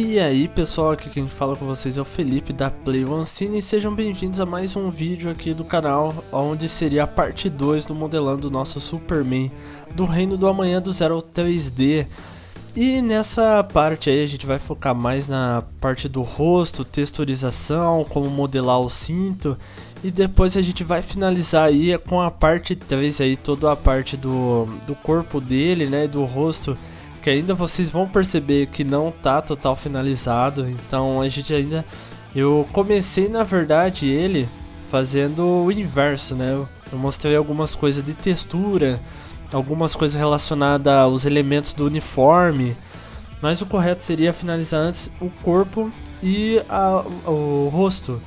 E aí pessoal, aqui quem fala com vocês é o Felipe da PlayOneCine e sejam bem-vindos a mais um vídeo aqui do canal, onde seria a parte 2 do modelando o nosso Superman do Reino do Amanhã do 0 ao 3D. E nessa parte aí a gente vai focar mais na parte do rosto, texturização, como modelar o cinto. E depois a gente vai finalizar aí com a parte 3 aí, toda a parte do corpo dele, né, do rosto. Que ainda vocês vão perceber que não tá total finalizado, então a gente ainda... Eu comecei na verdade ele fazendo o inverso, né? Eu mostrei algumas coisas de textura, algumas coisas relacionadas aos elementos do uniforme, mas o correto seria finalizar antes o corpo e o rosto.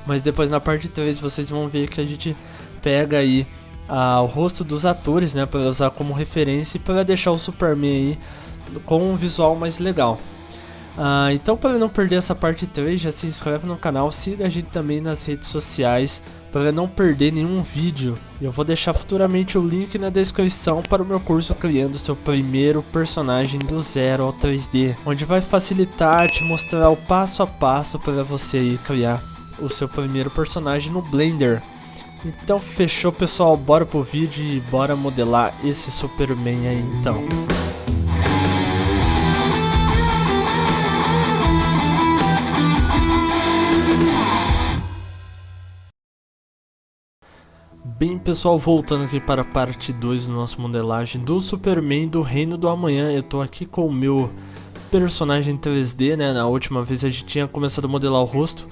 Mas depois na parte 3 vocês vão ver que a gente pega aí o rosto dos atores, né, para usar como referência e para deixar o Superman aí com um visual mais legal. Então, para não perder essa parte 3, já se inscreve no canal, siga a gente também nas redes sociais para não perder nenhum vídeo. Eu vou deixar futuramente o link na descrição para o meu curso Criando Seu Primeiro Personagem do 0 ao 3D, onde vai facilitar te mostrar o passo a passo para você aí criar o seu primeiro personagem no Blender. Então fechou pessoal, bora pro vídeo e bora modelar esse Superman aí então. Bem pessoal, voltando aqui para a parte 2 do nosso modelagem do Superman do Reino do Amanhã. Eu tô aqui com o meu personagem 3D, né? Na última vez a gente tinha começado a modelar o rosto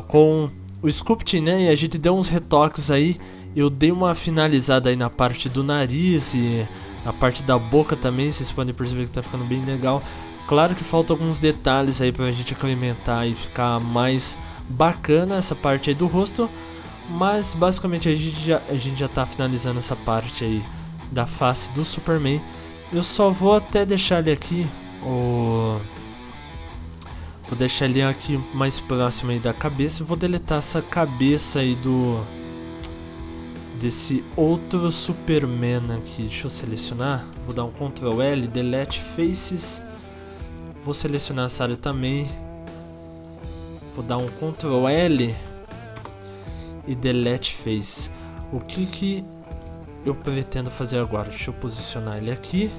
com o sculpting, né, e a gente deu uns retoques aí. Eu dei uma finalizada aí na parte do nariz e na parte da boca também, vocês podem perceber que tá ficando bem legal. Claro que faltam alguns detalhes aí pra gente incrementar e ficar mais bacana essa parte aí do rosto, mas basicamente a gente já tá finalizando essa parte aí da face do Superman. Eu só vou até deixar ele aqui, vou deixar ele aqui mais próximo aí da cabeça e vou deletar essa cabeça aí desse outro Superman aqui. Deixa eu selecionar, vou dar um Ctrl L, Delete Faces. Vou selecionar essa área também. Vou dar um Ctrl L e Delete Face. O que eu pretendo fazer agora? Deixa eu posicionar ele aqui.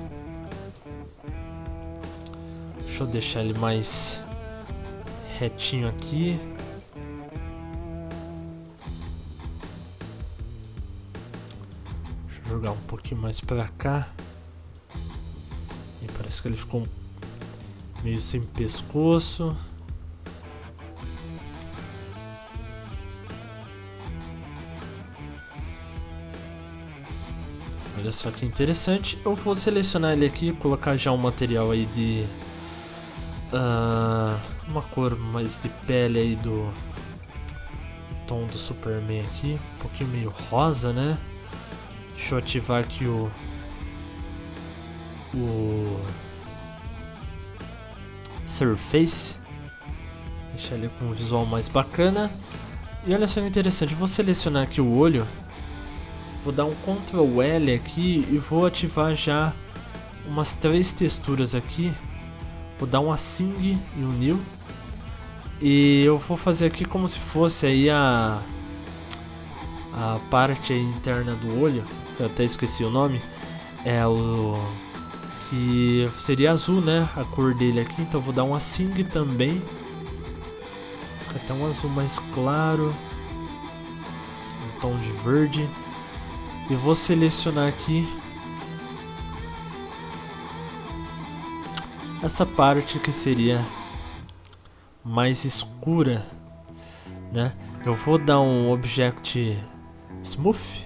Deixa eu deixar ele mais retinho aqui. Deixa eu jogar um pouquinho mais pra cá. E parece que ele ficou meio sem pescoço. Olha só que interessante. Eu vou selecionar ele aqui e colocar já um material aí de uma cor mais de pele aí do tom do Superman aqui, um pouquinho meio rosa, né? Deixa eu ativar aqui o Surface, deixar ele com um visual mais bacana. E olha só que interessante, eu vou selecionar aqui o olho, vou dar um Ctrl L aqui e vou ativar já umas 3 texturas aqui. Vou dar um Async e um New. E eu vou fazer aqui como se fosse aí a parte aí interna do olho, que eu até esqueci o nome. É o que seria azul, né? A cor dele aqui. Então eu vou dar um Async também. Fica até um azul mais claro, um tom de verde. E vou selecionar aqui essa parte que seria mais escura, né? Eu vou dar um Object Smooth,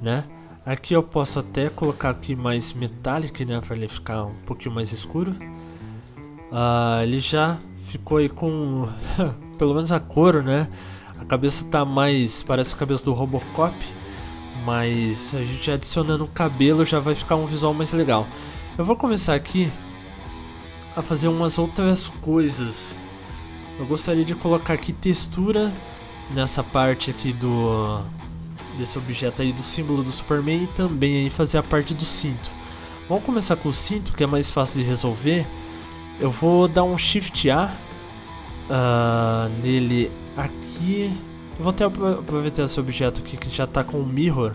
né? Aqui eu posso até colocar aqui mais Metallic, né? Para ele ficar um pouquinho mais escuro. Ele já ficou aí com pelo menos a cor, né? A cabeça tá mais, parece a cabeça do Robocop, mas a gente adicionando o cabelo já vai ficar um visual mais legal. Eu vou começar aqui a fazer umas outras coisas. Eu gostaria de colocar aqui textura nessa parte aqui desse objeto aí do símbolo do Superman e também aí fazer a parte do cinto. Vamos começar com o cinto, que é mais fácil de resolver. Eu vou dar um Shift A nele aqui. Eu vou até aproveitar esse objeto aqui que já está com o Mirror.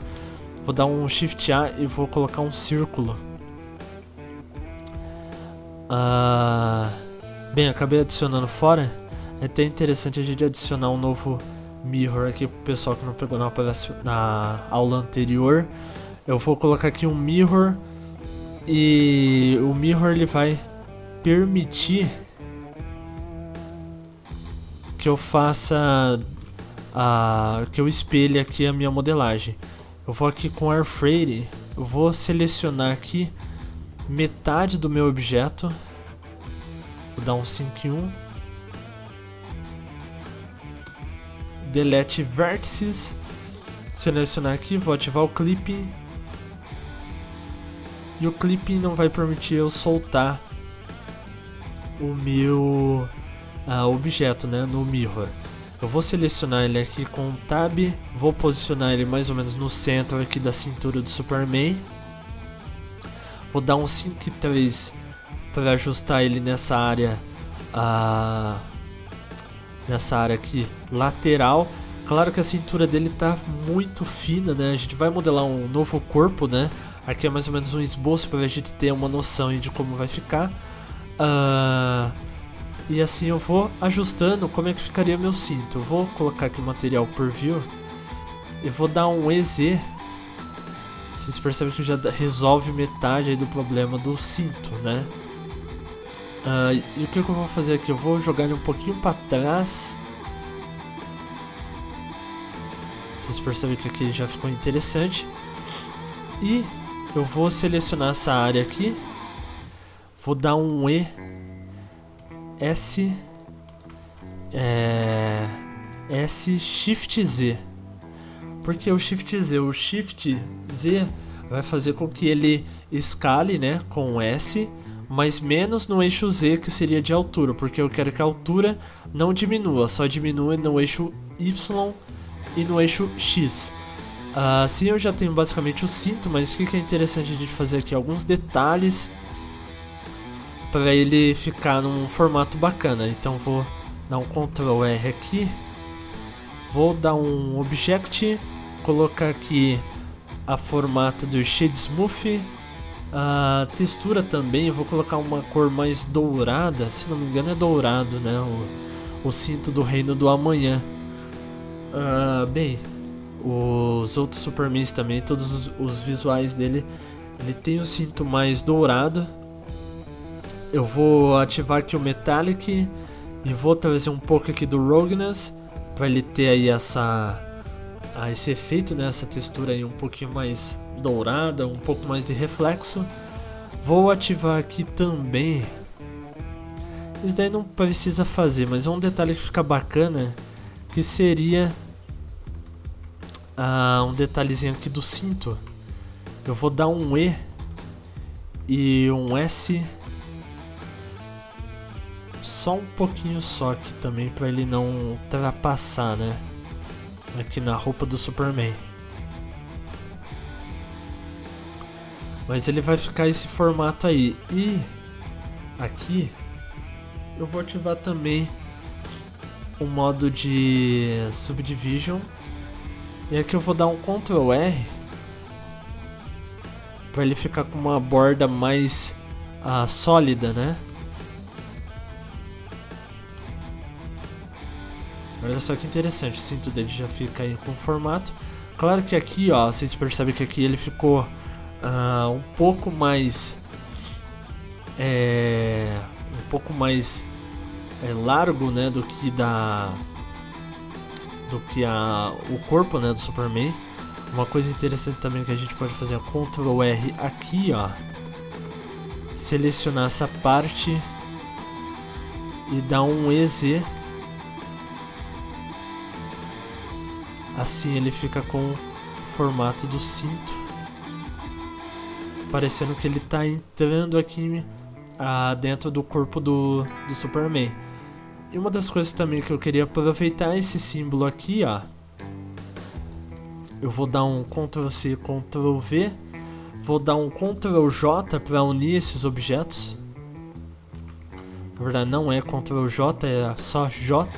Vou dar um Shift A e vou colocar um círculo. Bem, acabei adicionando fora. É até interessante a gente adicionar um novo Mirror aqui pro pessoal que não pegou na aula anterior. Eu vou colocar aqui um Mirror. E o Mirror ele vai permitir que eu faça que eu espelhe aqui a minha modelagem. Eu vou aqui com Airframe, eu vou selecionar aqui metade do meu objeto, vou dar um sync 1, delete vértices, selecionar aqui, vou ativar o clipping, e o clipping não vai permitir eu soltar o meu objeto, né, no Mirror. Eu vou selecionar ele aqui com o Tab, vou posicionar ele mais ou menos no centro aqui da cintura do Superman. Vou dar um Sync 3 para ajustar ele nessa área aqui lateral. Claro que a cintura dele está muito fina, né? A gente vai modelar um novo corpo, né? Aqui é mais ou menos um esboço para a gente ter uma noção de como vai ficar. E assim eu vou ajustando como é que ficaria meu cinto. Eu vou colocar aqui o material por view e vou dar um EZ. Vocês percebem que já resolve metade aí do problema do cinto, né? E o que eu vou fazer aqui? Eu vou jogar ele um pouquinho para trás. Vocês percebem que aqui já ficou interessante. E eu vou selecionar essa área aqui. Vou dar um S Shift Z. Por que o Shift Z? O Shift Z vai fazer com que ele escale, né, com S, mas menos no eixo Z, que seria de altura, porque eu quero que a altura não diminua, só diminua no eixo Y e no eixo X. Assim eu já tenho basicamente o cinto, mas o que é interessante a gente fazer aqui? Alguns detalhes para ele ficar num formato bacana. Então vou dar um Ctrl R aqui, vou dar um Object, colocar aqui a formato do Shade Smooth, a textura também, eu vou colocar uma cor mais dourada, se não me engano é dourado, né, o cinto do Reino do Amanhã. Bem, os outros Supermans também, todos os visuais dele, ele tem o cinto mais dourado. Eu vou ativar aqui o Metallic e vou trazer um pouco aqui do Roughness para ele ter aí esse efeito, né, essa textura aí um pouquinho mais dourada, um pouco mais de reflexo. Vou ativar aqui também, isso daí não precisa fazer, mas é um detalhe que fica bacana, que seria um detalhezinho aqui do cinto. Eu vou dar um E e um S, só um pouquinho só aqui também, para ele não ultrapassar, né, aqui na roupa do Superman. Mas ele vai ficar esse formato aí. E aqui eu vou ativar também o modo de Subdivision. E aqui eu vou dar um Ctrl R para ele ficar com uma borda mais sólida, né? Olha só que interessante, o cinto dele já fica aí com formato. Claro que aqui, ó, vocês percebem que aqui ele ficou um pouco mais largo, né, do que o corpo, né, do Superman. Uma coisa interessante também que a gente pode fazer é Ctrl R aqui, ó, selecionar essa parte e dar um EZ. Assim ele fica com o formato do cinto, parecendo que ele está entrando aqui dentro do corpo do Superman. E uma das coisas também que eu queria aproveitar é esse símbolo aqui, ó. Eu vou dar um Ctrl C, Ctrl V, vou dar um Ctrl J para unir esses objetos. Na verdade não é Ctrl J, é só J.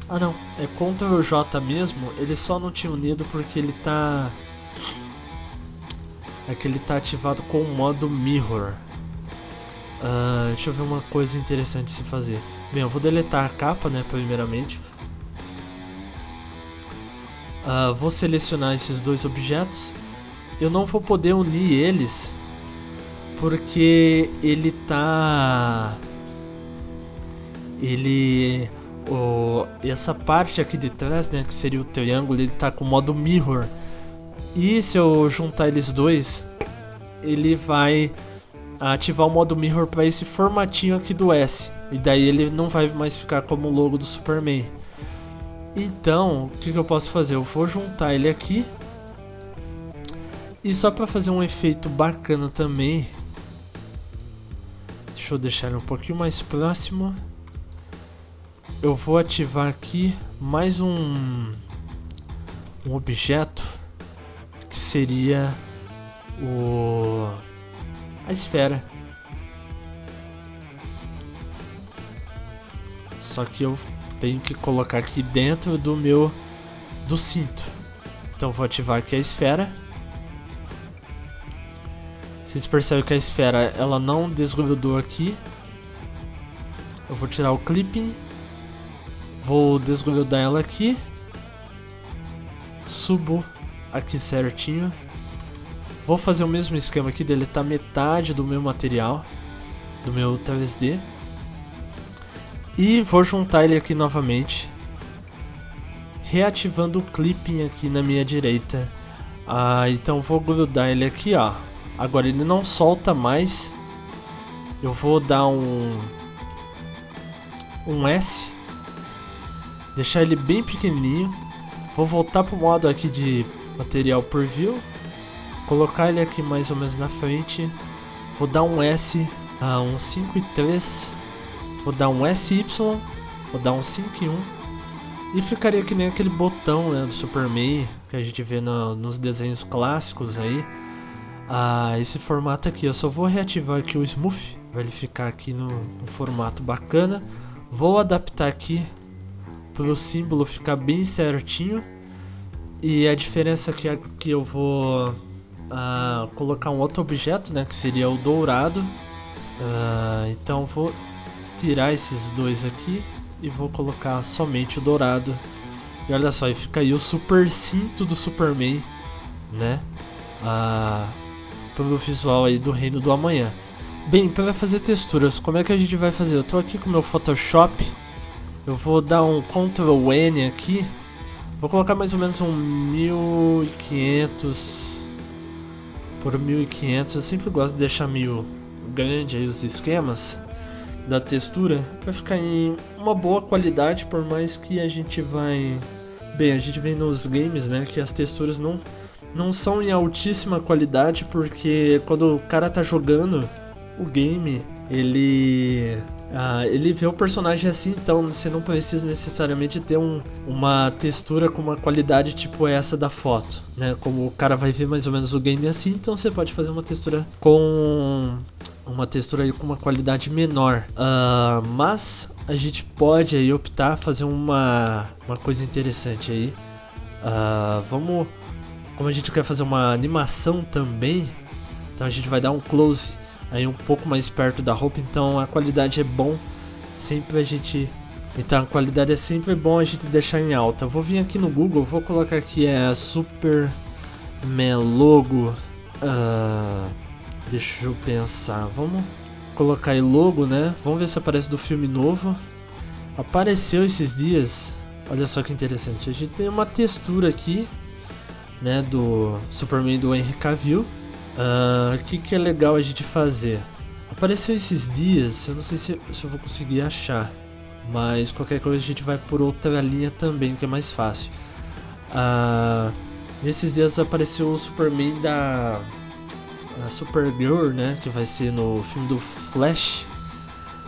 Ah não, é Ctrl J mesmo, ele só não tinha unido porque ele tá... É que ele tá ativado com o modo Mirror. Deixa eu ver uma coisa interessante de se fazer. Bem, eu vou deletar a capa, né, primeiramente. Vou selecionar esses dois objetos. Eu não vou poder unir eles porque ele tá... Essa parte aqui de trás, né, que seria o triângulo, ele tá com o modo Mirror. E se eu juntar eles dois, ele vai ativar o modo Mirror para esse formatinho aqui do S. E daí ele não vai mais ficar como o logo do Superman. Então, o que eu posso fazer? Eu vou juntar ele aqui. E só para fazer um efeito bacana também, deixa eu deixar ele um pouquinho mais próximo. Eu vou ativar aqui mais um objeto que seria a esfera. Só que eu tenho que colocar aqui dentro do cinto. Então vou ativar aqui a esfera. Vocês percebem que a esfera ela não desgrudou aqui. Eu vou tirar o clipping. Vou desgrudar ela aqui. Subo aqui certinho. Vou fazer o mesmo esquema aqui, deletar metade do meu material, do meu 3D. E vou juntar ele aqui novamente, reativando o clipping aqui na minha direita. Então vou grudar ele aqui, ó. Agora ele não solta mais. Eu vou dar um S, deixar ele bem pequenininho. Vou voltar pro modo aqui de material preview, colocar ele aqui mais ou menos na frente. Vou dar um S, um 5 e 3. Vou dar um SY, vou dar um 5 e 1. E ficaria que nem aquele botão, né, do Superman que a gente vê nos desenhos clássicos aí. Esse formato aqui, eu só vou reativar aqui o Smooth, vai ele ficar aqui no formato bacana. Vou adaptar aqui para o símbolo ficar bem certinho. E a diferença aqui é que eu vou colocar um outro objeto, né, que seria o dourado. Então vou tirar esses dois aqui e vou colocar somente o dourado. E olha só, e fica aí o super cinto do Superman, né? Pelo visual aí do Reino do Amanhã. Bem, para fazer texturas, como é que a gente vai fazer? Eu tô aqui com o meu Photoshop. Eu vou dar um Ctrl N aqui. Vou colocar mais ou menos um 1500 por 1500. Eu sempre gosto de deixar meio grande aí os esquemas da textura para ficar em uma boa qualidade, por mais que a gente vai... Bem, a gente vê nos games, né, que as texturas não são em altíssima qualidade, porque quando o cara tá jogando o game, ele vê o personagem assim, então você não precisa necessariamente ter uma textura com uma qualidade tipo essa da foto, né? Como o cara vai ver mais ou menos o game assim, então você pode fazer uma textura aí com uma qualidade menor. Mas a gente pode aí optar fazer uma coisa interessante aí. Como a gente quer fazer uma animação também, então a gente vai dar um close aí um pouco mais perto da roupa, então a qualidade é bom sempre a gente... Então a qualidade é sempre bom a gente deixar em alta. Eu vou vir aqui no Google, vou colocar aqui Superman logo. Deixa eu pensar, vamos colocar aí logo, né? Vamos ver se aparece do filme novo. Apareceu esses dias, olha só que interessante. A gente tem uma textura aqui, né, do Superman do Henry Cavill. Que é legal a gente fazer? Apareceu esses dias, eu não sei se eu vou conseguir achar, mas qualquer coisa a gente vai por outra linha também, que é mais fácil. Nesses dias apareceu o Superman da Supergirl, né, que vai ser no filme do Flash.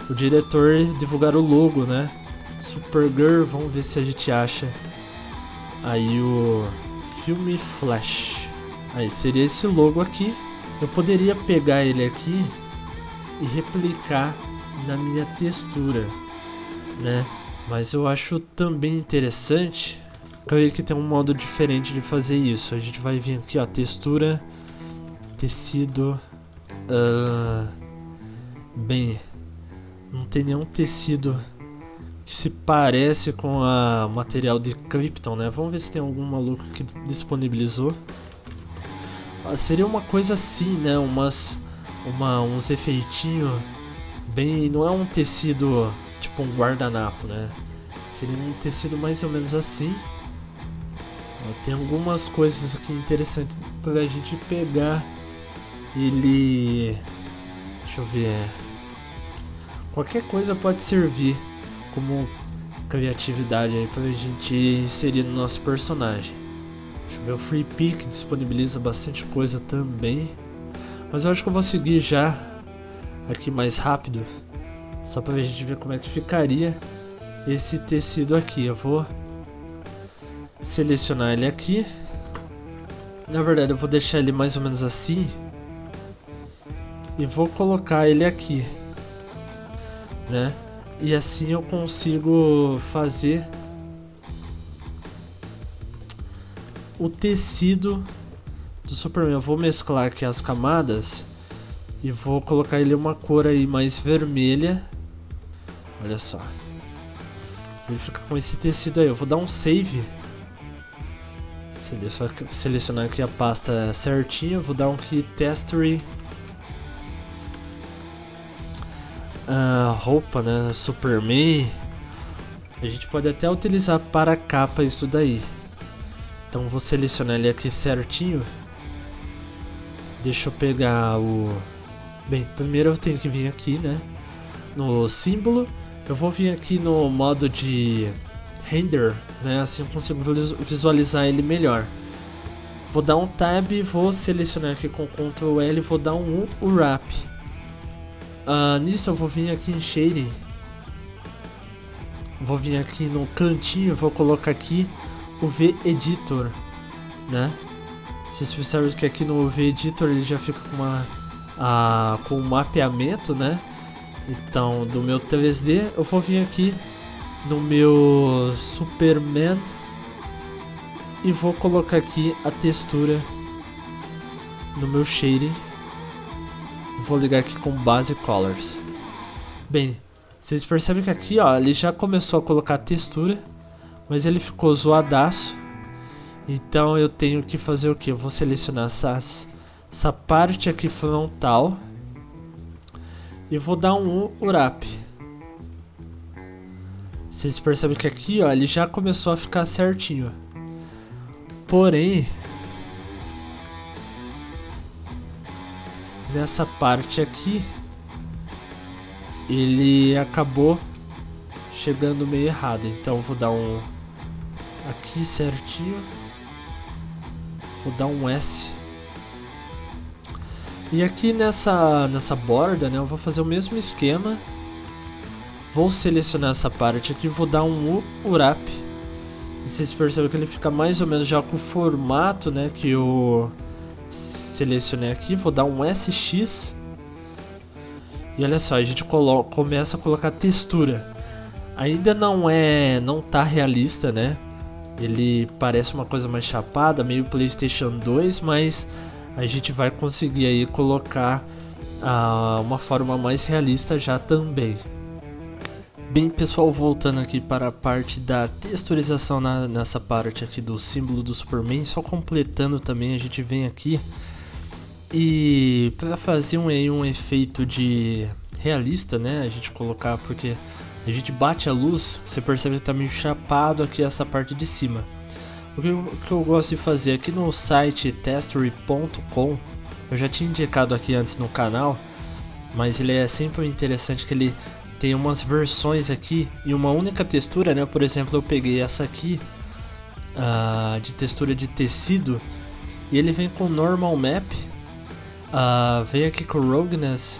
O diretor divulgar o logo, né, Supergirl. Vamos ver se a gente acha aí o filme Flash. Aí seria esse logo aqui. Eu poderia pegar ele aqui e replicar na minha textura, né? Mas eu acho também interessante, creio que tem um modo diferente de fazer isso. A gente vai vir aqui, ó, textura, tecido, bem, não tem nenhum tecido que se parece com a material de Krypton, né? Vamos ver se tem algum maluco que disponibilizou. Seria uma coisa assim, né? Uns efeitinhos bem... Não é um tecido tipo um guardanapo, né? Seria um tecido mais ou menos assim. Tem algumas coisas aqui interessantes pra gente pegar. Ele... Deixa eu ver... Qualquer coisa pode servir como criatividade aí pra gente inserir no nosso personagem. Deixa eu ver, o Free Pick disponibiliza bastante coisa também. Mas eu acho que eu vou seguir já aqui mais rápido, só pra gente ver como é que ficaria esse tecido aqui. Eu vou selecionar ele aqui. Na verdade eu vou deixar ele mais ou menos assim e vou colocar ele aqui, né? E assim eu consigo fazer o tecido do Superman. Eu vou mesclar aqui as camadas e vou colocar ele uma cor aí mais vermelha. Olha só, ele fica com esse tecido aí. Eu vou dar um save, selecionar aqui a pasta certinha. Vou dar um aqui Texture, roupa, né, Superman. A gente pode até utilizar para capa isso daí. Então vou selecionar ele aqui certinho. Deixa eu pegar o... Bem, primeiro eu tenho que vir aqui, né, no símbolo. Eu vou vir aqui no modo de render, né, assim eu consigo visualizar ele melhor. Vou dar um tab, vou selecionar aqui com Ctrl L, vou dar um wrap. Nisso eu vou vir aqui em shading. Vou vir aqui no cantinho, vou colocar aqui o V-Editor, né? Vocês percebem que aqui no V-Editor ele já fica com um mapeamento, né? Então, do meu 3D, eu vou vir aqui no meu Superman e vou colocar aqui a textura no meu shading. Vou ligar aqui com Base Colors. Bem, vocês percebem que aqui, ó, ele já começou a colocar textura, mas ele ficou zoadaço. Então eu tenho que fazer o que? Eu vou selecionar essa parte aqui frontal e vou dar um wrap. Vocês percebem que aqui, ó, ele já começou a ficar certinho. Porém, nessa parte aqui ele acabou chegando meio errado. Então eu vou dar um aqui certinho. Vou dar um S. E aqui nessa borda, né, eu vou fazer o mesmo esquema. Vou selecionar essa parte aqui, vou dar um wrap. E vocês percebem que ele fica mais ou menos já com o formato, né, que eu selecionei aqui. Vou dar um SX. E olha só, a gente começa a colocar textura. Ainda não tá realista, né? Ele parece uma coisa mais chapada, meio PlayStation 2, mas a gente vai conseguir aí colocar uma forma mais realista já também. Bem, pessoal, voltando aqui para a parte da texturização nessa parte aqui do símbolo do Superman, só completando também, a gente vem aqui e para fazer um efeito de realista, né, a gente colocar, porque a gente bate a luz, você percebe que tá meio chapado aqui essa parte de cima. O que eu gosto de fazer aqui no site texture.com, eu já tinha indicado aqui antes no canal, mas ele é sempre interessante que ele tem umas versões aqui e uma única textura, né? Por exemplo, eu peguei essa aqui de textura de tecido e ele vem com normal map, vem aqui com roughness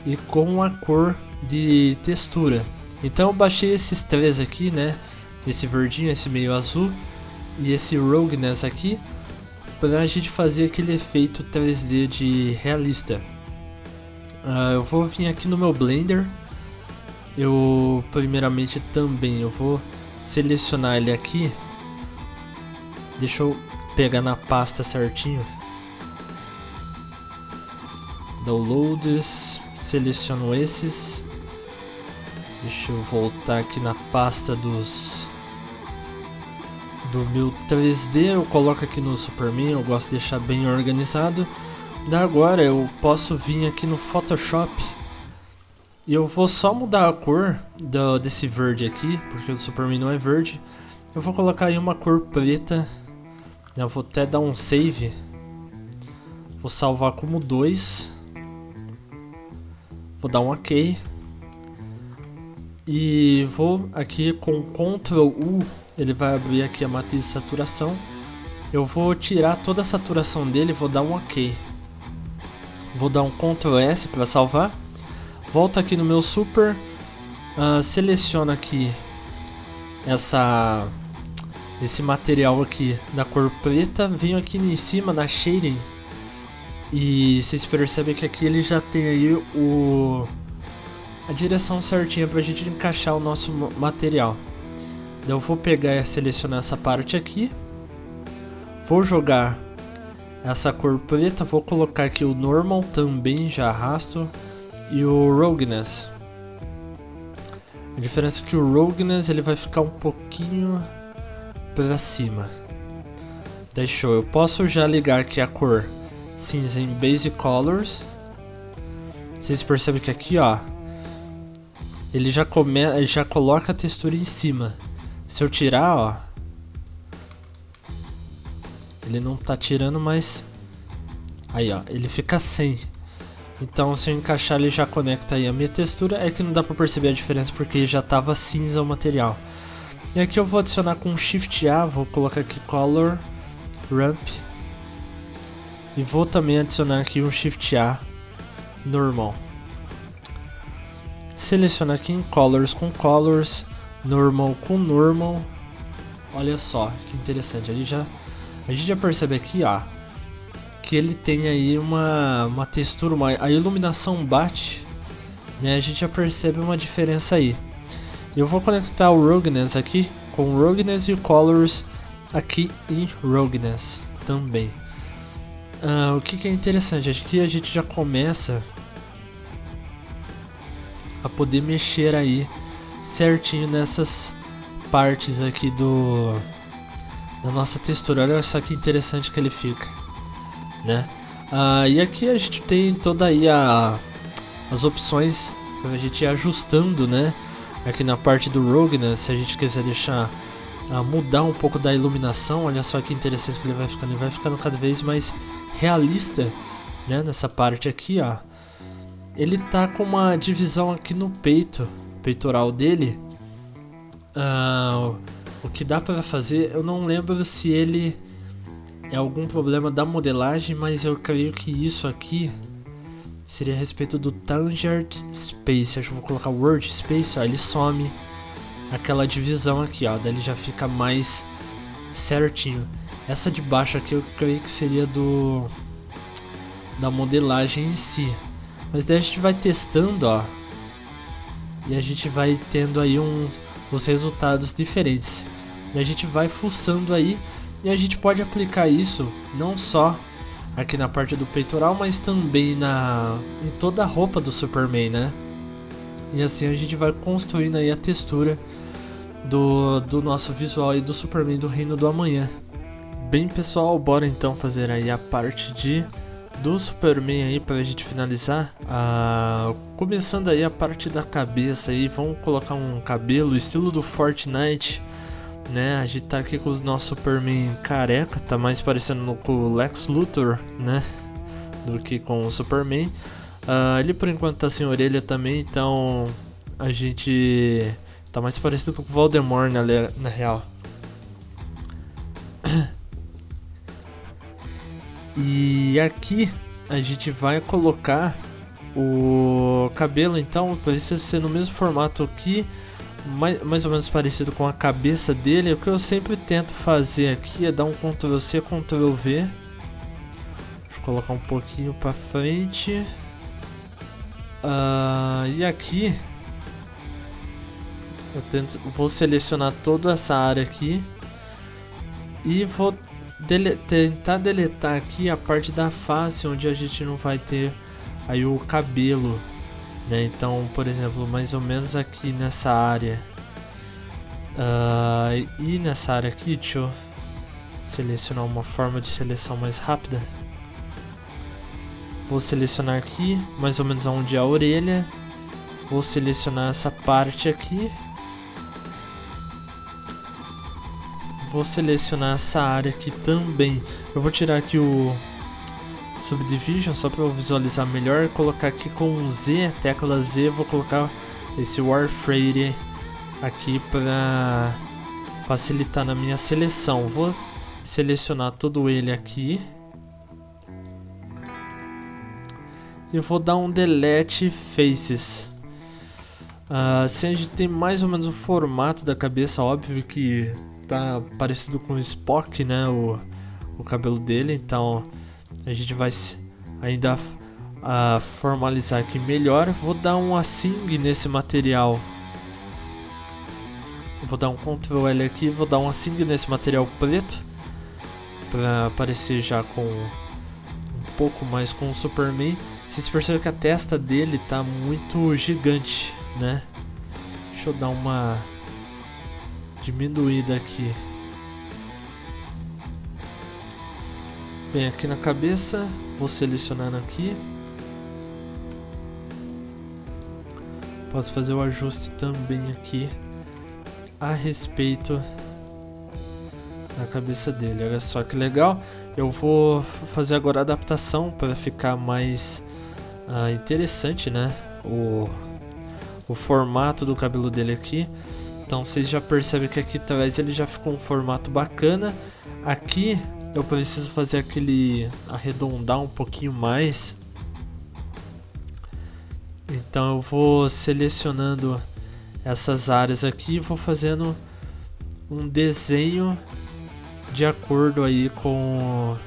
e com a cor de textura. Então eu baixei esses três aqui, né? Esse verdinho, esse meio azul e esse roughness aqui, pra gente fazer aquele efeito 3D de realista. Eu vou vir aqui no meu Blender. Eu primeiramente também eu vou selecionar ele aqui. Deixa eu pegar na pasta certinho. Downloads, seleciono esses. Deixa eu voltar aqui na pasta do meu 3D. Eu coloco aqui no Superman, eu gosto de deixar bem organizado. Da agora eu posso vir aqui no Photoshop e eu vou só mudar a cor desse verde aqui, porque o Superman não é verde. Eu vou colocar aí uma cor preta. Eu vou até dar um save. Vou salvar como 2. Vou dar um OK. E vou aqui com Ctrl U, ele vai abrir aqui a matriz de saturação. Eu vou tirar toda a saturação dele, vou dar um OK. Vou dar um Ctrl S para salvar. Volto aqui no meu Super, seleciono aqui esse material aqui da cor preta, venho aqui em cima na Shading e vocês percebem que aqui ele já tem aí a direção certinha pra gente encaixar o nosso material. Eu vou pegar e selecionar essa parte aqui, vou jogar essa cor preta, vou colocar aqui o Normal também, já arrasto, e o Roughness. A diferença é que o Roughness ele vai ficar um pouquinho pra cima. Daí show, eu posso já ligar aqui a cor cinza em Basic Colors. Vocês percebem que aqui ó, ele já coloca a textura em cima. Se eu tirar ó, ele não tá tirando, mas aí ó, ele fica sem. Então se eu encaixar ele já conecta aí a minha textura. É que não dá pra perceber a diferença porque já tava cinza o material. E aqui eu vou adicionar com Shift A, vou colocar aqui Color Ramp. E vou também adicionar aqui um Shift A normal. Selecionar aqui em Colors com Colors, Normal com Normal. Olha só que interessante, a gente já percebe aqui ó, que ele tem aí uma textura, a iluminação bate, né? A gente já percebe uma diferença aí. Eu vou conectar o Roughness aqui com o Roughness e o Colors aqui em Roughness também. O que é interessante, acho que a gente já começa a poder mexer aí certinho nessas partes aqui da nossa textura. Olha só que interessante que ele fica, né? E aqui a gente tem toda aí as opções para a gente ir ajustando, né? Aqui na parte do Roughness, se a gente quiser deixar mudar um pouco da iluminação, olha só que interessante que ele vai ficando cada vez mais realista, né? Nessa parte aqui, ó, ele tá com uma divisão aqui no peitoral dele. O que dá para fazer, eu não lembro se ele é algum problema da modelagem, mas eu creio que isso aqui seria a respeito do Tangent Space. Acho que vou colocar Word Space, ó, ele some aquela divisão aqui, ó, daí ele já fica mais certinho. Essa de baixo aqui eu creio que seria da modelagem em si. Mas daí a gente vai testando, ó, e a gente vai tendo aí os resultados diferentes. E a gente vai fuçando aí, e a gente pode aplicar isso não só aqui na parte do peitoral, mas também em toda a roupa do Superman, né? E assim a gente vai construindo aí a textura do nosso visual aí do Superman do Reino do Amanhã. Bem pessoal, bora então fazer aí a parte do Superman aí pra gente finalizar. Começando aí a parte da cabeça aí, vamos colocar um cabelo estilo do Fortnite, né? A gente tá aqui com o nosso Superman careca, tá mais parecendo com o Lex Luthor, né? Do que com o Superman. Ele por enquanto tá sem orelha também, então a gente tá mais parecido com o Voldemort na real. E aqui a gente vai colocar o cabelo, então precisa ser no mesmo formato aqui, mais ou menos parecido com a cabeça dele. O que eu sempre tento fazer aqui é dar um Ctrl C, Ctrl V. Deixa eu colocar um pouquinho pra frente. E aqui vou selecionar toda essa área aqui e vou tentar deletar aqui a parte da face onde a gente não vai ter aí o cabelo, né? Então, por exemplo, mais ou menos aqui nessa área e nessa área aqui, deixa eu selecionar uma forma de seleção mais rápida. Vou selecionar aqui, mais ou menos onde é a orelha. Vou selecionar essa parte aqui. Vou selecionar essa área aqui também. Eu vou tirar aqui o Subdivision só para eu visualizar melhor. Colocar aqui com Z, tecla Z. Vou colocar esse Warframe aqui para facilitar na minha seleção. Vou selecionar todo ele aqui. E vou dar um Delete Faces. Assim a gente tem mais ou menos o formato da cabeça. Óbvio que tá parecido com o Spock, né? O cabelo dele. Então a gente vai ainda formalizar aqui melhor. Vou dar um Assign nesse material. Vou dar um Ctrl L aqui. Vou dar um Assign nesse material preto. Para aparecer já com um pouco mais com o Superman. Vocês percebem que a testa dele tá muito gigante, né? Deixa eu dar uma diminuída aqui. Bem, aqui na cabeça, vou selecionando aqui. Posso fazer o ajuste também aqui a respeito da cabeça dele. Olha só que legal. Eu vou fazer agora a adaptação para ficar mais interessante, né? O formato do cabelo dele aqui. Então vocês já percebem que aqui atrás ele já ficou um formato bacana. Aqui eu preciso fazer aquele arredondar um pouquinho mais. Então eu vou selecionando essas áreas aqui e vou fazendo um desenho de acordo aí com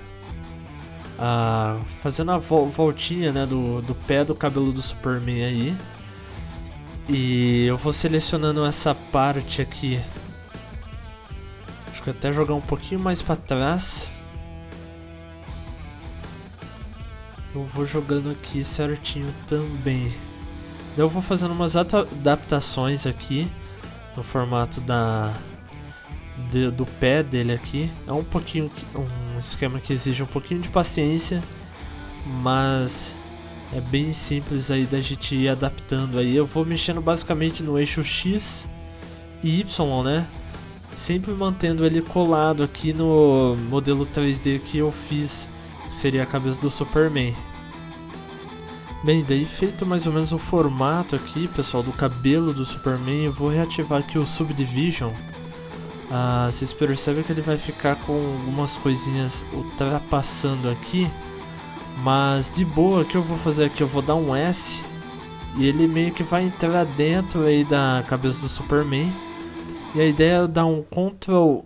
fazendo a voltinha, né, do pé do cabelo do Superman aí. E eu vou selecionando essa parte aqui. Acho que até jogar um pouquinho mais para trás. Eu vou jogando aqui certinho também. Eu vou fazendo umas adaptações aqui no formato do pé dele aqui. É um esquema que exige um pouquinho de paciência, mas é bem simples aí da gente ir adaptando aí. Eu vou mexendo basicamente no eixo X e Y, né? Sempre mantendo ele colado aqui no modelo 3D que eu fiz, que seria a cabeça do Superman. Bem, daí feito mais ou menos o formato aqui, pessoal, do cabelo do Superman, eu vou reativar aqui o Subdivision. Vocês percebem que ele vai ficar com algumas coisinhas ultrapassando aqui, mas de boa. O que eu vou fazer aqui, eu vou dar um S e ele meio que vai entrar dentro aí da cabeça do Superman. E a ideia é dar um Ctrl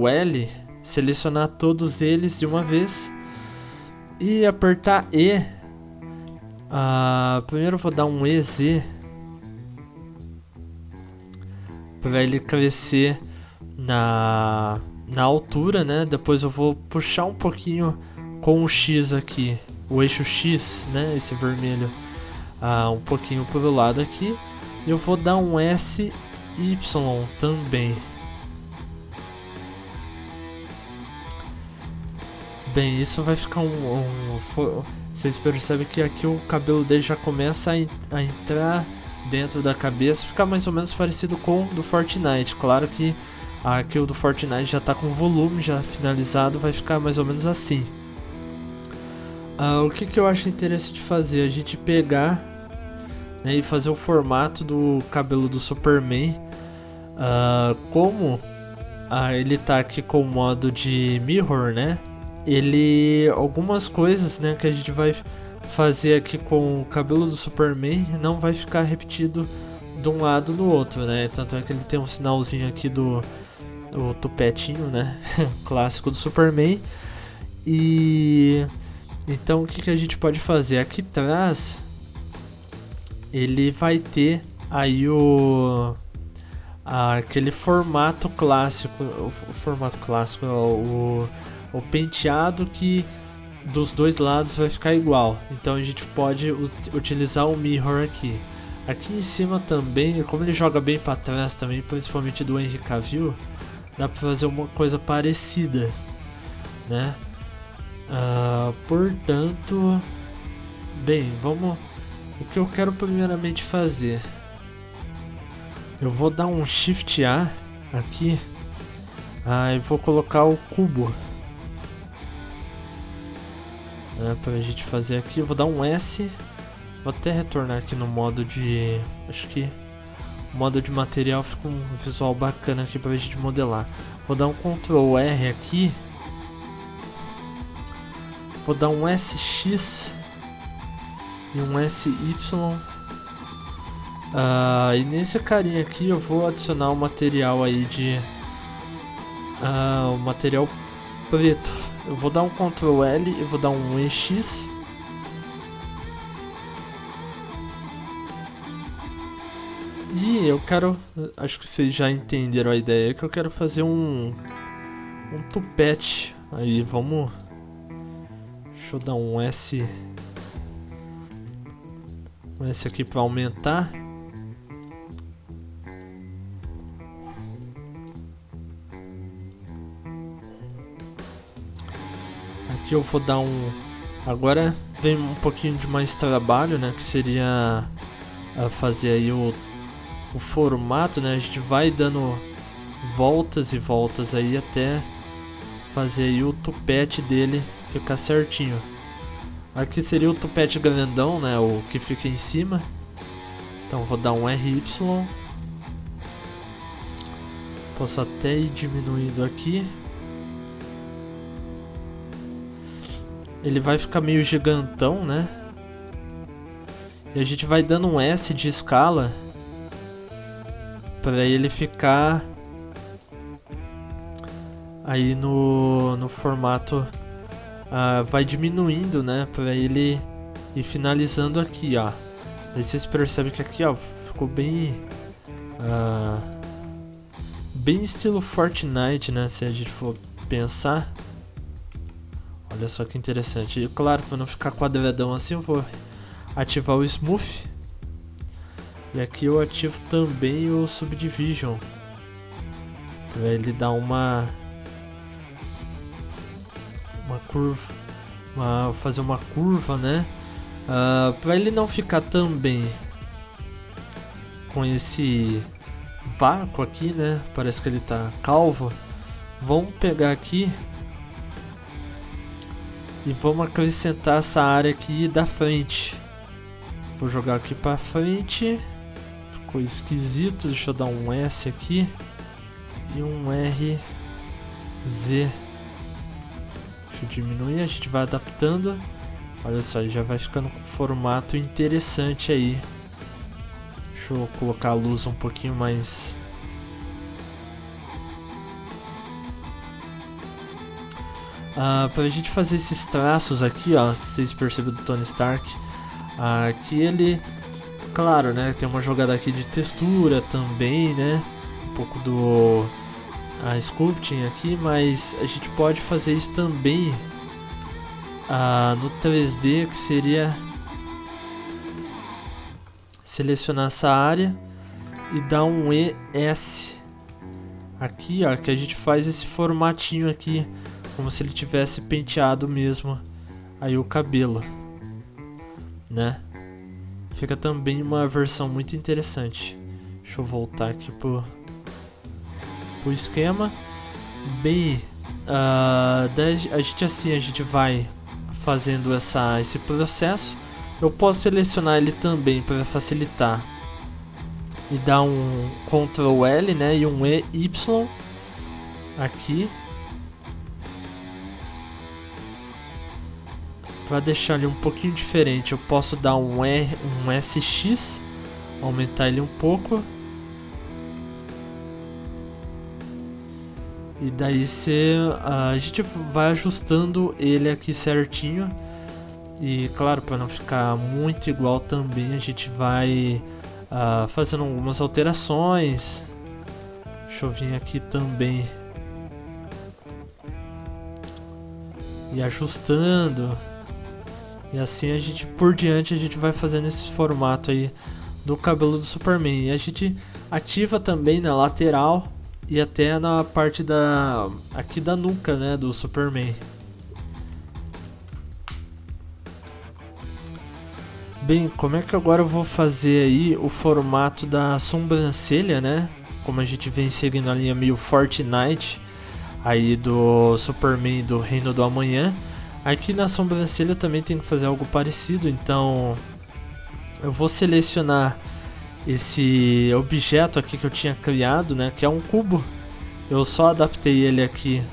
L, selecionar todos eles de uma vez e apertar E. Primeiro eu vou dar um EZ para ele crescer na altura, né? Depois eu vou puxar um pouquinho com o X aqui, o eixo X, né? Esse vermelho, um pouquinho pro lado aqui. E eu vou dar um SY também. Bem, isso vai ficar vocês percebem que aqui o cabelo dele já começa a entrar dentro da cabeça, fica mais ou menos parecido com o do Fortnite. Claro que aqui o do Fortnite já está com volume já finalizado, vai ficar mais ou menos assim. O que eu acho interessante fazer, a gente pegar, né, e fazer o formato do cabelo do Superman. Como ele tá aqui com o modo de mirror, né? Algumas coisas, né, que a gente vai fazer aqui com o cabelo do Superman não vai ficar repetido de um lado no outro, né? Tanto é que ele tem um sinalzinho aqui do tupetinho, né? Clássico do Superman. E então o que a gente pode fazer? Aqui atrás ele vai ter aí aquele formato clássico, o penteado que dos dois lados vai ficar igual. Então a gente pode utilizar o mirror aqui. Aqui em cima também, como ele joga bem para trás também, principalmente do Henry Cavill, dá para fazer uma coisa parecida, né? Portanto, bem, vamos. O que eu quero primeiramente fazer, eu vou dar um Shift A aqui, e vou colocar o cubo, pra gente fazer aqui. Eu vou dar um S, vou até retornar aqui no modo de, acho que o modo de material fica um visual bacana aqui pra gente modelar. Vou dar um Ctrl R aqui, vou dar um SX e um SY. E nesse carinha aqui eu vou adicionar um material aí de um material preto. Eu vou dar um Ctrl L e vou dar um EX. E eu quero, acho que vocês já entenderam a ideia, que eu quero fazer um tupete. Aí vamos, deixa eu dar um S aqui para aumentar. Aqui eu vou dar um, agora vem um pouquinho de mais trabalho, né, que seria fazer aí o formato, né? A gente vai dando voltas e voltas aí até fazer aí o tupete dele ficar certinho. Aqui seria o tupete grandão, né? O que fica em cima. Então vou dar um RY. Posso até ir diminuindo aqui. Ele vai ficar meio gigantão, né? E a gente vai dando um S de escala para ele ficar aí no formato, vai diminuindo, né, para ele ir finalizando aqui, ó. Aí vocês percebem que aqui, ó, ficou bem bem estilo Fortnite, né, se a gente for pensar. Olha só que interessante. E claro, para não ficar quadradão assim, eu vou ativar o Smooth. E aqui eu ativo também o Subdivision, para ele dar uma curva, fazer uma curva, né? Para ele não ficar também com esse vácuo aqui, né? Parece que ele tá calvo. Vamos pegar aqui e vamos acrescentar essa área aqui da frente. Vou jogar aqui para frente. Ficou esquisito, deixa eu dar um S aqui e um RZ. Deixa eu diminuir, a gente vai adaptando. Olha só, já vai ficando com um formato interessante aí. Deixa eu colocar a luz um pouquinho mais. Pra gente fazer esses traços aqui, ó, vocês percebem do Tony Stark, que ele, claro, né, tem uma jogada aqui de textura também, né, um pouco do sculpting aqui, mas a gente pode fazer isso também no 3D, que seria selecionar essa área e dar um ES aqui, ó, que a gente faz esse formatinho aqui, como se ele tivesse penteado mesmo aí o cabelo, né? Fica também uma versão muito interessante. Deixa eu voltar aqui pro esquema. Bem, a gente vai fazendo esse processo. Eu posso selecionar ele também para facilitar e dar um Ctrl L, né, e um EY aqui para deixar ele um pouquinho diferente. Eu posso dar um SX, aumentar ele um pouco. E daí a gente vai ajustando ele aqui certinho. E claro, para não ficar muito igual também, a gente vai fazendo algumas alterações. Deixa eu vir aqui também e ajustando. E assim a gente, por diante, a gente vai fazendo esse formato aí do cabelo do Superman. E a gente ativa também na lateral e até na parte aqui da nuca, né, do Superman. Bem, como é que agora eu vou fazer aí o formato da sobrancelha, né? Como a gente vem seguindo a linha meio Fortnite aí do Superman do Reino do Amanhã. Aqui na sobrancelha também tem que fazer algo parecido, então eu vou selecionar esse objeto aqui que eu tinha criado, né, que é um cubo. Eu só adaptei ele aqui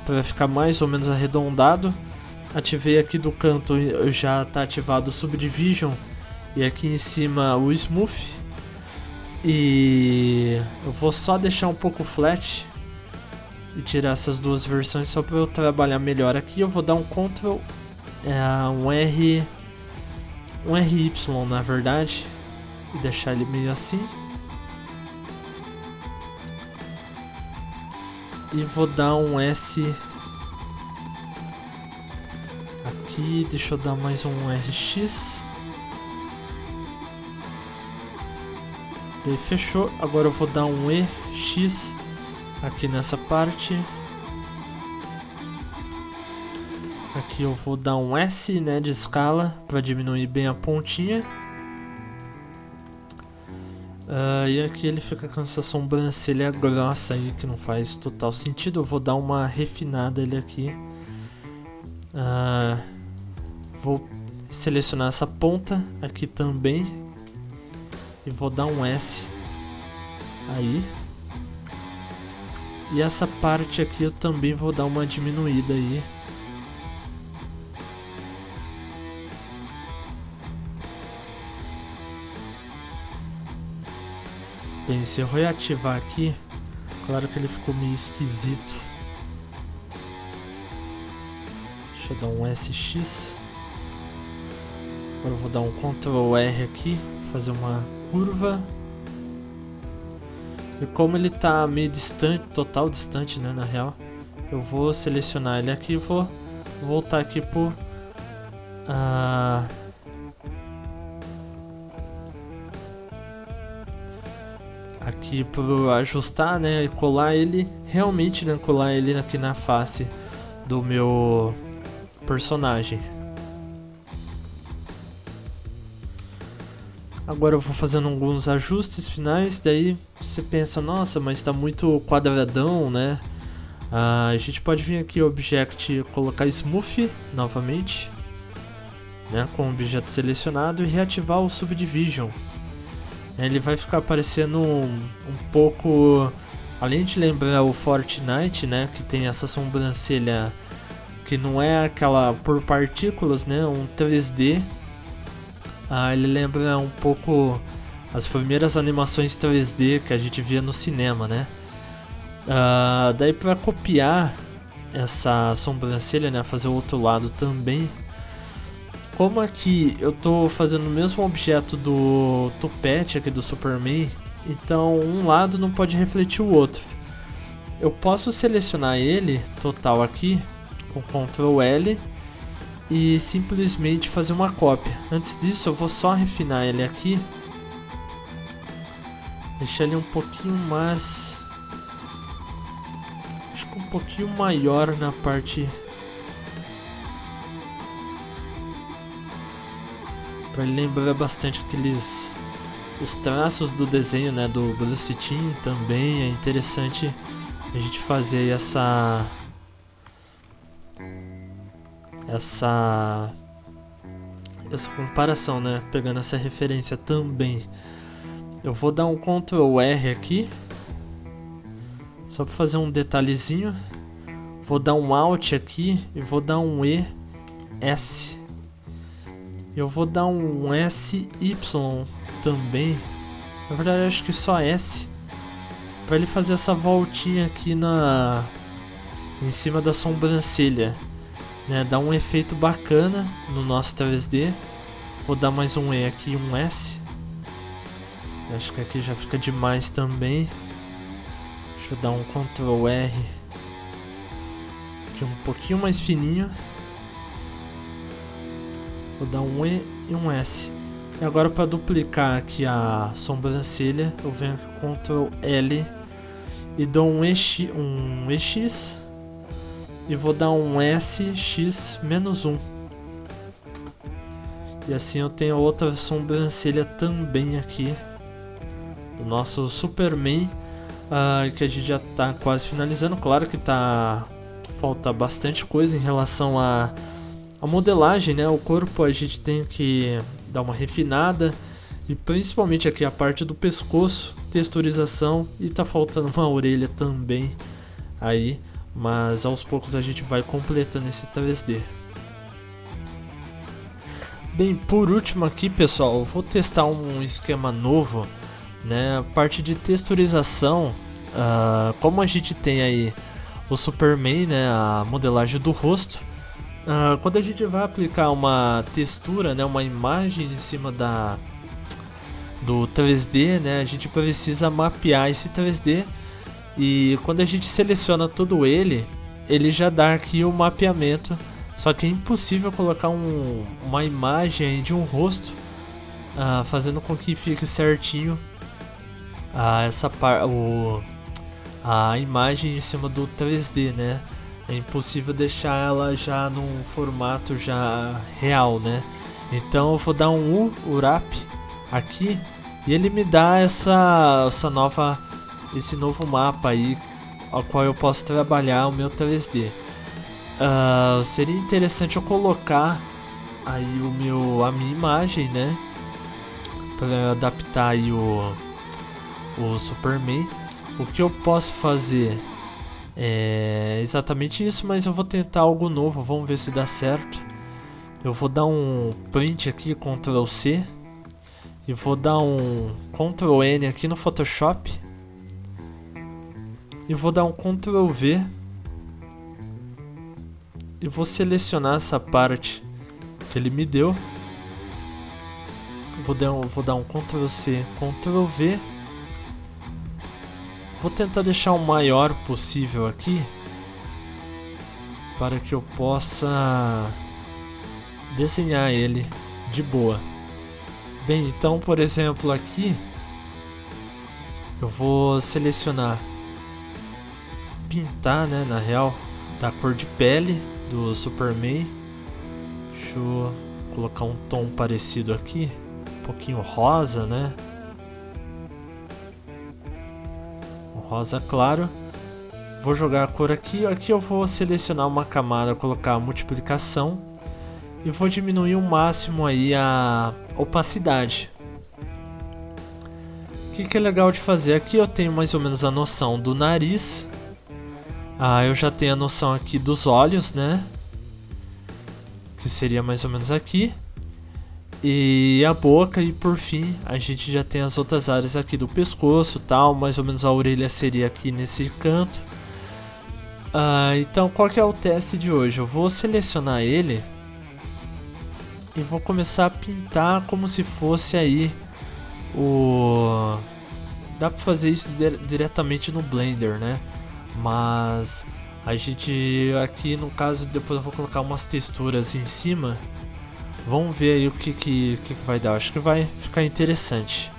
para ficar mais ou menos arredondado. Ativei aqui do canto, já está ativado o Subdivision e aqui em cima o Smooth. E eu vou só deixar um pouco flat e tirar essas duas versões só para eu trabalhar melhor. Aqui eu vou dar um Ctrl, um RY na verdade, e deixar ele meio assim. E vou dar um S aqui, deixa eu dar mais um RX. Daí fechou, agora eu vou dar um EX aqui nessa parte. Aqui eu vou dar um S, né, de escala para diminuir bem a pontinha. E aqui ele fica com essa sobrancelha grossa aí que não faz total sentido. Eu vou dar uma refinada ele aqui. Vou selecionar essa ponta aqui também e vou dar um S aí. E essa parte aqui eu também vou dar uma diminuída aí. Bem, se eu reativar aqui, claro que ele ficou meio esquisito. Deixa eu dar um SX. Agora eu vou dar um Ctrl R aqui, fazer uma curva. E como ele tá meio distante, total distante, né, na real, eu vou selecionar ele aqui e vou voltar aqui pro aqui pro ajustar, né, e colar ele realmente, né, colar ele aqui na face do meu personagem. Agora eu vou fazendo alguns ajustes finais, daí você pensa, nossa, mas tá muito quadradão, né? A gente pode vir aqui Object, colocar Smooth novamente, né, com o objeto selecionado e reativar o Subdivision. Ele vai ficar parecendo um pouco, além de lembrar o Fortnite, né, que tem essa sobrancelha que não é aquela por partículas, né, um 3D. Ele lembra um pouco as primeiras animações 3D que a gente via no cinema, né? Daí para copiar essa sobrancelha, né, fazer o outro lado também. Como aqui eu tô fazendo o mesmo objeto do tupete aqui do Superman, então um lado não pode refletir o outro. Eu posso selecionar ele total aqui com Ctrl L e simplesmente fazer uma cópia. Antes disso eu vou só refinar ele aqui, deixar ele um pouquinho mais, acho que um pouquinho maior na parte, para ele lembrar bastante os traços do desenho, né, do Bruce Timm. Também é interessante a gente fazer essa comparação, né, pegando essa referência também. Eu vou dar um Ctrl R aqui, só para fazer um detalhezinho. Vou dar um Alt aqui e vou dar um ES. Eu vou dar um SY também. Na verdade eu acho que só S, para ele fazer essa voltinha aqui em cima da sobrancelha. né? Dá um efeito bacana no nosso 3D. Vou dar mais um E aqui, um S. Acho que aqui já fica demais também. Deixa eu dar um Ctrl R. Aqui um pouquinho mais fininho. Vou dar um E e um S. E agora para duplicar aqui a sobrancelha, eu venho aqui com Ctrl L e dou um EX e vou dar um SX-1. E assim eu tenho outra sobrancelha também aqui do nosso Superman, que a gente já está quase finalizando. Claro que falta bastante coisa em relação a modelagem, né? O corpo a gente tem que dar uma refinada, e principalmente aqui a parte do pescoço, texturização, e tá faltando uma orelha também aí, mas aos poucos a gente vai completando esse 3D. Bem, por último aqui, pessoal, eu vou testar um esquema novo, né? A parte de texturização, como a gente tem aí o Superman, né? A modelagem do rosto. Quando a gente vai aplicar uma textura, né, uma imagem em cima do 3D, né, a gente precisa mapear esse 3D, e quando a gente seleciona todo ele já dá aqui o mapeamento. Só que é impossível colocar uma imagem aí de um rosto, fazendo com que fique certinho a imagem em cima do 3D, né? É impossível deixar ela já num formato já real, né? Então eu vou dar um Wrap aqui e ele me dá esse novo mapa aí, ao qual eu posso trabalhar o meu 3D. Seria interessante eu colocar aí a minha imagem, né? Para adaptar aí o Superman. O que eu posso fazer é exatamente isso, mas eu vou tentar algo novo, vamos ver se dá certo. Eu vou dar um print aqui, Ctrl C, e vou dar um Ctrl N aqui no Photoshop, e vou dar um Ctrl V, e vou selecionar essa parte que ele me deu. Vou dar um Ctrl C, Ctrl V. Vou tentar deixar o maior possível aqui, para que eu possa desenhar ele de boa. Bem, então, por exemplo, aqui eu vou selecionar pintar, né, na real, da cor de pele do Superman. Deixa eu colocar um tom parecido aqui, um pouquinho rosa, né? Rosa claro. Vou jogar a cor aqui. Aqui eu vou selecionar uma camada, colocar a multiplicação e vou diminuir o máximo aí a opacidade. O que é legal de fazer? Aqui eu tenho mais ou menos a noção do nariz. Eu já tenho a noção aqui dos olhos, né? Que seria mais ou menos aqui. E a boca, e por fim a gente já tem as outras áreas aqui do pescoço, tal, mais ou menos a orelha seria aqui nesse canto. Então qual que é o teste de hoje? Eu vou selecionar ele e vou começar a pintar como se fosse aí dá pra fazer isso diretamente no Blender, né? Mas a gente aqui no caso, depois eu vou colocar umas texturas em cima. Vamos ver aí o que vai dar. Acho que vai ficar interessante.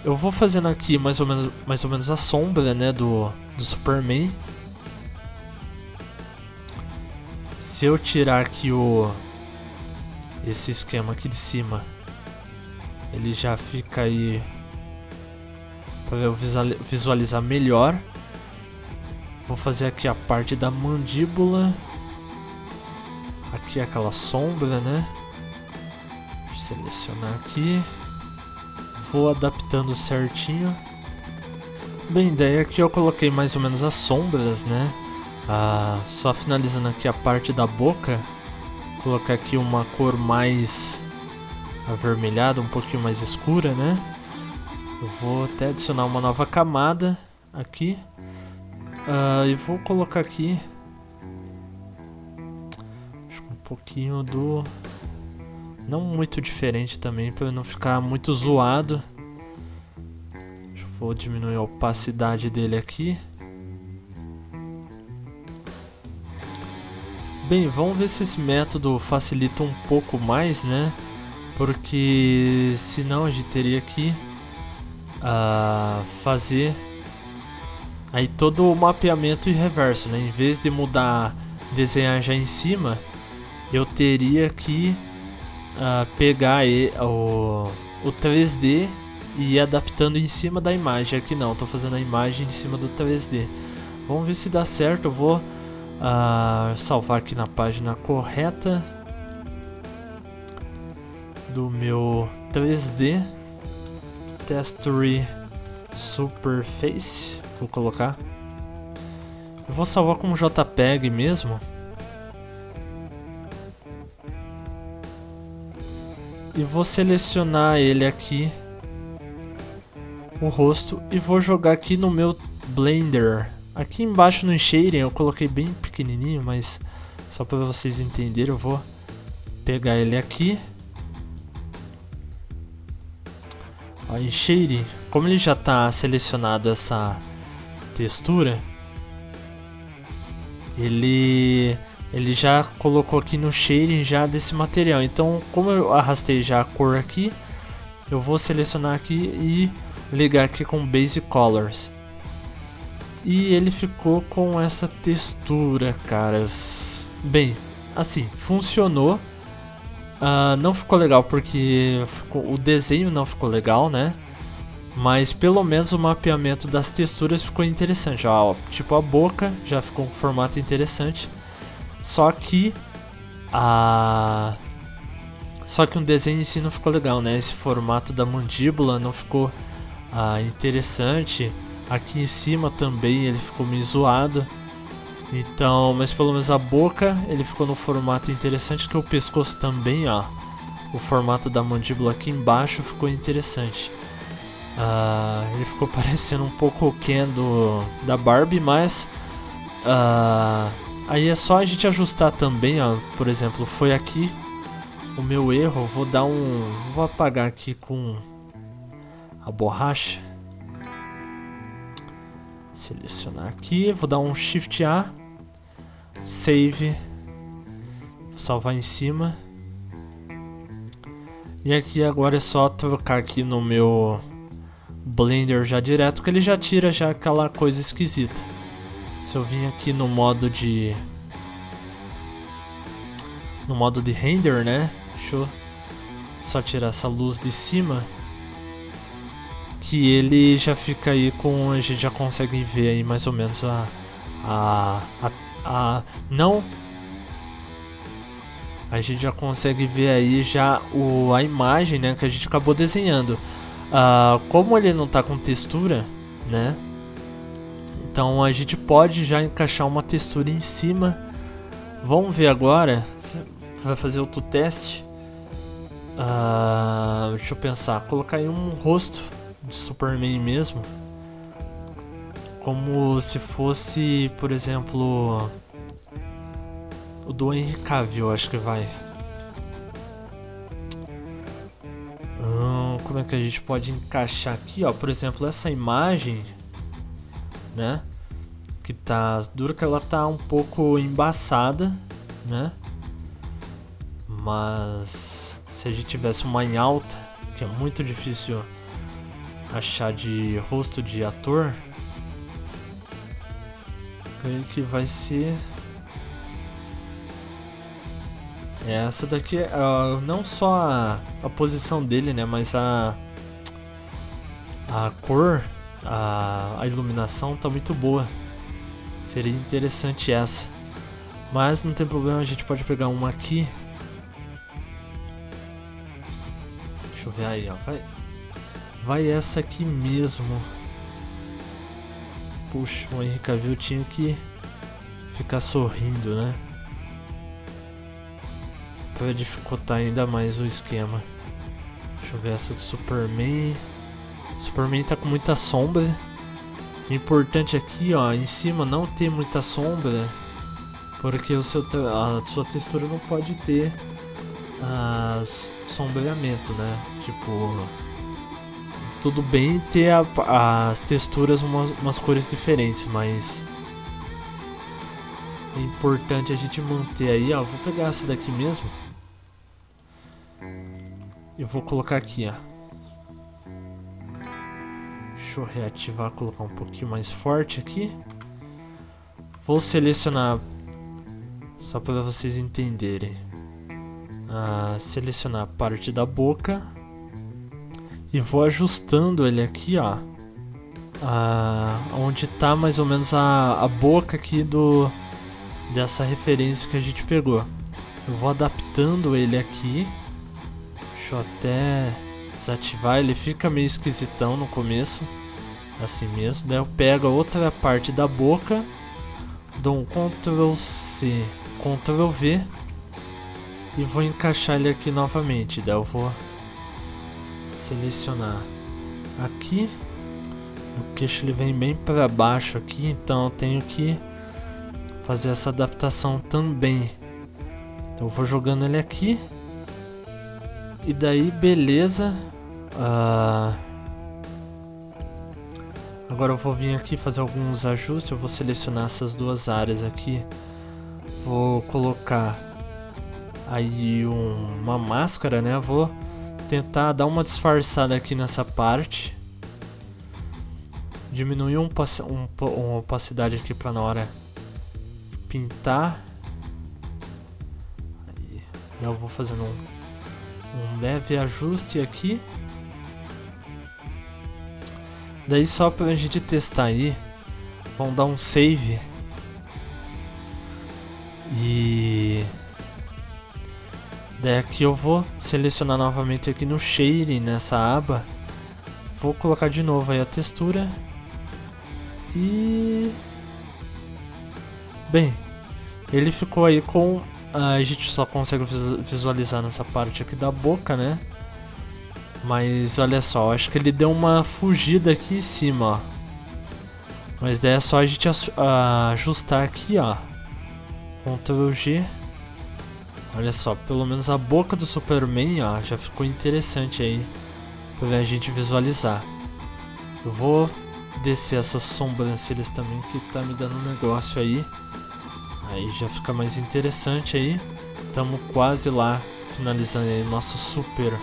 Eu vou fazendo aqui mais ou menos a sombra, né, do Superman. Se eu tirar aqui esse esquema aqui de cima, ele já fica aí para eu visualizar melhor. Vou fazer aqui a parte da mandíbula. Aqui é aquela sombra, né? Selecionar aqui, vou adaptando certinho. Bem, daí aqui eu coloquei mais ou menos as sombras, né? Só finalizando aqui a parte da boca, colocar aqui uma cor mais avermelhada, um pouquinho mais escura, né? Eu vou até adicionar uma nova camada aqui, e vou colocar aqui pouquinho do... Não muito diferente também, para não ficar muito zoado. Vou diminuir a opacidade dele aqui. Bem, vamos ver se esse método facilita um pouco mais, né? Porque senão a gente teria que fazer aí todo o mapeamento em reverso, né? Em vez de mudar, desenhar já em cima, eu teria que pegar o 3D e ir adaptando em cima da imagem. Aqui não, estou fazendo a imagem em cima do 3D. Vamos ver se dá certo. Eu vou salvar aqui na página correta do meu 3D Texture Superface. Vou colocar. Eu vou salvar como JPEG mesmo. E vou selecionar ele aqui, o rosto, e vou jogar aqui no meu Blender. Aqui embaixo no shading eu coloquei bem pequenininho, mas só para vocês entenderem, eu vou pegar ele aqui. Ó, em shading, como ele já está selecionado essa textura, ele já colocou aqui no shading já desse material. Então, como eu arrastei já a cor aqui, eu vou selecionar aqui e ligar aqui com Basic Colors. E ele ficou com essa textura, caras. Bem, assim, funcionou. Não ficou legal porque o desenho não ficou legal, né? Mas pelo menos o mapeamento das texturas ficou interessante. Ó, tipo a boca já ficou com formato interessante. Só que o desenho em si não ficou legal, né? Esse formato da mandíbula não ficou interessante. Aqui em cima também ele ficou meio zoado. Então, mas pelo menos a boca ele ficou no formato interessante, que o pescoço também, ó. O formato da mandíbula aqui embaixo ficou interessante. Ele ficou parecendo um pouco o Ken da Barbie, mas aí é só a gente ajustar também, ó. Por exemplo, foi aqui o meu erro. Vou apagar aqui com a borracha. Selecionar aqui, vou dar um Shift A, Save, vou salvar em cima. E aqui agora é só trocar aqui no meu Blender já direto, que ele já tira já aquela coisa esquisita. Se eu vim aqui no modo de render, né? Deixa eu só tirar essa luz de cima, que ele já fica aí com... A gente já consegue ver aí mais ou menos não... A gente já consegue ver aí já a imagem, né, que a gente acabou desenhando. Como ele não tá com textura, né? Então a gente pode já encaixar uma textura em cima. Vamos ver agora. Vai fazer outro teste. Deixa eu pensar. Colocar aí um rosto de Superman mesmo, como se fosse, por exemplo, o do Henry Cavill, acho que vai. Como é que a gente pode encaixar aqui, ó? Por exemplo, essa imagem, né? Que tá dura, que ela tá um pouco embaçada, né? Mas se a gente tivesse uma em alta, que é muito difícil achar de rosto de ator, creio que vai ser essa daqui. Não só a posição dele, né, mas a cor, a iluminação tá muito boa. Seria interessante essa, mas não tem problema, a gente pode pegar uma aqui. Deixa eu ver aí, ó. Vai essa aqui mesmo. Puxa, o Henry Cavill tinha que ficar sorrindo, né? Pra dificultar ainda mais o esquema. Deixa eu ver essa do Superman. Superman tá com muita sombra. O importante aqui, ó, em cima não ter muita sombra, porque a sua textura não pode ter sombreamento, né? Tipo, tudo bem ter as texturas umas cores diferentes, mas é importante a gente manter aí, ó. Vou pegar essa daqui mesmo. Eu vou colocar aqui, ó. Deixa eu reativar, colocar um pouquinho mais forte aqui. Vou selecionar, só para vocês entenderem. Selecionar a parte da boca. E vou ajustando ele aqui, ó. Onde tá mais ou menos a boca aqui dessa referência que a gente pegou. Eu vou adaptando ele aqui. Deixa eu até desativar. Ele fica meio esquisitão no começo, assim mesmo. Daí eu pego a outra parte da boca, dou um Ctrl C, Ctrl V e vou encaixar ele aqui novamente. Daí eu vou selecionar aqui. O queixo ele vem bem para baixo aqui, então eu tenho que fazer essa adaptação também. Então eu vou jogando ele aqui. E daí, beleza. Agora eu vou vir aqui fazer alguns ajustes. Eu vou selecionar essas duas áreas aqui. Vou colocar aí uma máscara, né? Vou tentar dar uma disfarçada aqui nessa parte. Diminuir uma opacidade aqui para na hora pintar. Aí eu vou fazendo um leve ajuste aqui. Daí só pra gente testar aí, vamos dar um save. E daí aqui eu vou selecionar novamente aqui no Shading, nessa aba. Vou colocar de novo aí a textura. E bem, ele ficou aí com... a gente só consegue visualizar nessa parte aqui da boca, né? Mas olha só, acho que ele deu uma fugida aqui em cima, ó. Mas daí é só a gente ajustar aqui, ó. Ctrl G. Olha só, pelo menos a boca do Superman, ó, já ficou interessante aí pra a gente visualizar. Eu vou descer essas sobrancelhas também, que tá me dando um negócio aí. Aí já fica mais interessante aí. Estamos quase lá, finalizando aí nosso super.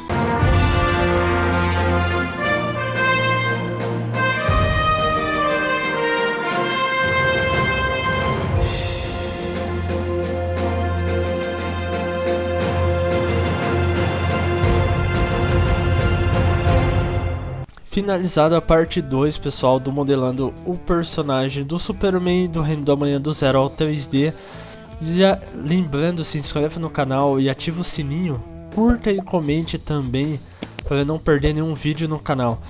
Finalizado a parte 2, pessoal, do modelando o personagem do Superman do Reino do Amanhã do 0 ao 3D. Já lembrando, se inscreve no canal e ativa o sininho, curta e comente também para não perder nenhum vídeo no canal.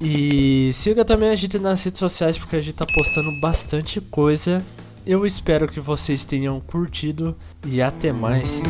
E siga também a gente nas redes sociais, porque a gente tá postando bastante coisa. Eu espero que vocês tenham curtido e até mais.